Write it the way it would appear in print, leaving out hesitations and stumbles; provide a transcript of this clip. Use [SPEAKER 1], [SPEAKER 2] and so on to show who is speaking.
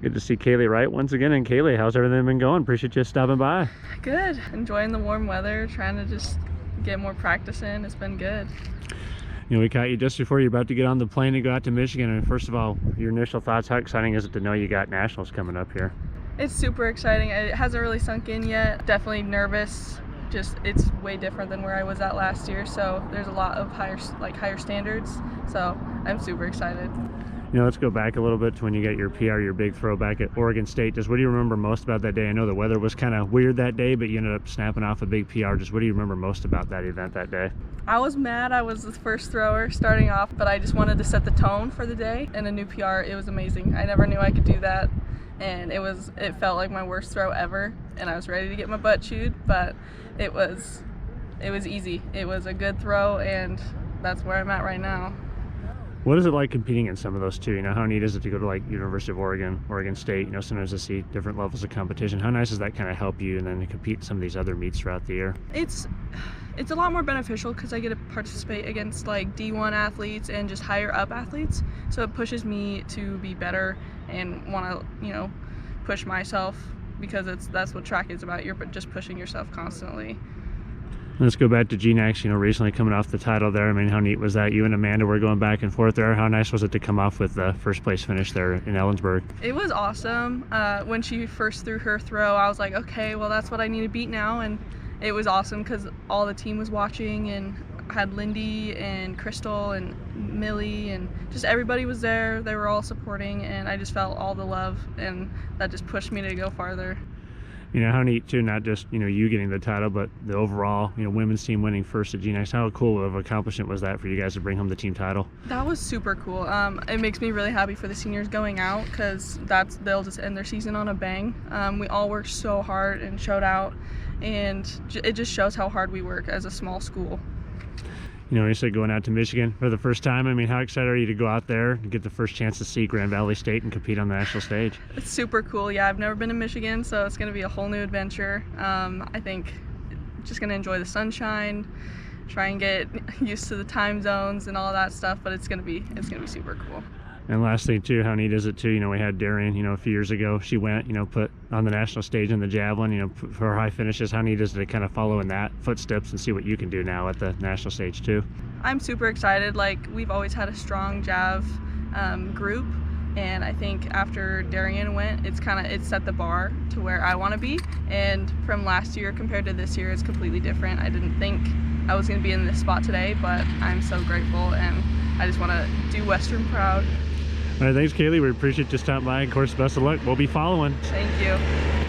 [SPEAKER 1] Good to see Kaylee Wright once again. And Kaylee, how's everything been going? Appreciate you stopping by.
[SPEAKER 2] Good. Enjoying the warm weather, trying to just get more practice in. It's been good.
[SPEAKER 1] You know, we caught you just before you're about to get on the plane and go out to Michigan. And first of all, your initial thoughts, how exciting is it to know you got nationals coming up here?
[SPEAKER 2] It's super exciting. It hasn't really sunk in yet. Definitely nervous. Just it's way different than where I was at last year. So there's a lot of higher standards. So I'm super excited.
[SPEAKER 1] You know, let's go back a little bit to when you got your PR, your big throw back at Oregon State. Just what do you remember most about that day? I know the weather was kind of weird that day, but you ended up snapping off a big PR. Just what do you remember most about that event that day?
[SPEAKER 2] I was mad. I was the first thrower starting off, but I just wanted to set the tone for the day. And a new PR, it was amazing. I never knew I could do that. And it felt like my worst throw ever. And I was ready to get my butt chewed, but it was easy. It was a good throw, and that's where I'm at right now.
[SPEAKER 1] What is it like competing in some of those too? You know, how neat is it to go to like University of Oregon, Oregon State? You know, sometimes to see different levels of competition. How nice does that kind of help you and then to compete in some of these other meets throughout the year?
[SPEAKER 2] It's a lot more beneficial because I get to participate against like D1 athletes and just higher up athletes. So it pushes me to be better and want to, you know, push myself because that's what track is about. You're just pushing yourself constantly.
[SPEAKER 1] Let's go back to GNAC, you know, recently coming off the title there. I mean, how neat was that? You and Amanda were going back and forth there. How nice was it to come off with the first place finish there in Ellensburg?
[SPEAKER 2] It was awesome. When she first threw her throw, I was like, okay, well, that's what I need to beat now. And it was awesome because all the team was watching, and I had Lindy and Crystal and Millie and just everybody was there. They were all supporting, and I just felt all the love, and that just pushed me to go farther.
[SPEAKER 1] You know, how neat too, not just, you know, you getting the title, but the overall, you know, women's team winning first at GNAC. How cool of an accomplishment was that for you guys to bring home the team title?
[SPEAKER 2] That was super cool. It makes me really happy for the seniors going out because they'll just end their season on a bang. We all worked so hard and showed out, and it just shows how hard we work as a small school.
[SPEAKER 1] You know, you said going out to Michigan for the first time. I mean, how excited are you to go out there and get the first chance to see Grand Valley State and compete on the national stage?
[SPEAKER 2] It's super cool. Yeah, I've never been to Michigan, so it's going to be a whole new adventure. I think just going to enjoy the sunshine, try and get used to the time zones and all that stuff, but it's going to be super cool.
[SPEAKER 1] And last thing too, how neat is it too, you know, we had Darian, you know, a few years ago, she went, you know, put on the national stage in the javelin, you know, for her high finishes. How neat is it to kind of follow in that footsteps and see what you can do now at the national stage too?
[SPEAKER 2] I'm super excited. Like, we've always had a strong jav group, and I think after Darian went, it set the bar to where I want to be. And from last year compared to this year, it's completely different. I didn't think I was going to be in this spot today, but I'm so grateful, and I just want to do Western proud.
[SPEAKER 1] All right, thanks, Kaylee. We appreciate you stopping by. Of course, best of luck. We'll be following.
[SPEAKER 2] Thank you.